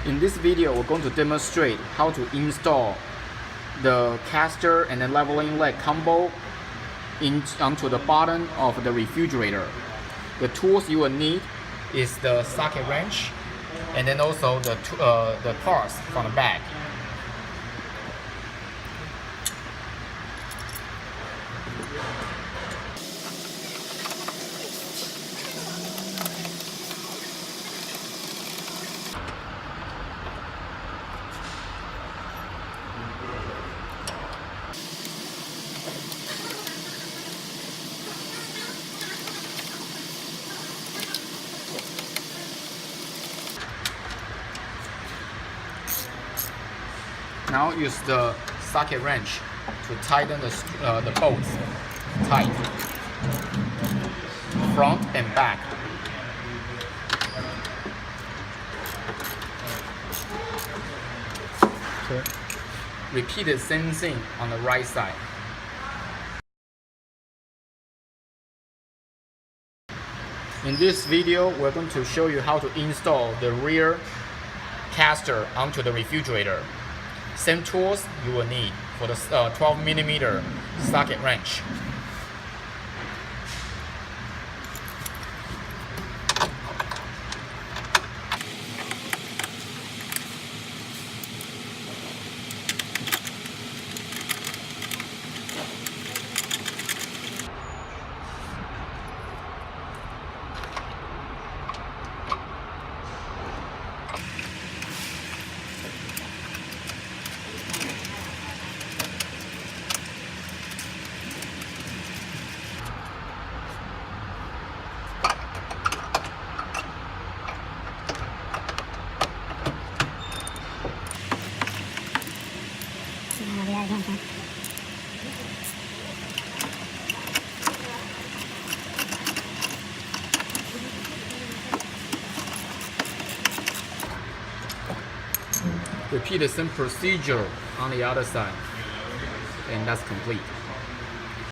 In this video, we're going to demonstrate how to install the caster and the leveling leg combo onto the bottom of the refrigerator. The tools you will need is the socket wrench and then also the parts from the back. Now use the socket wrench to tighten the bolts tight, front and back. Okay. Repeat the same thing on the right side. In this video, we're going to show you how to install the rear caster onto the refrigerator. Same tools you will need for the 12mm socket wrench. Repeat the same procedure on the other side, and that's complete.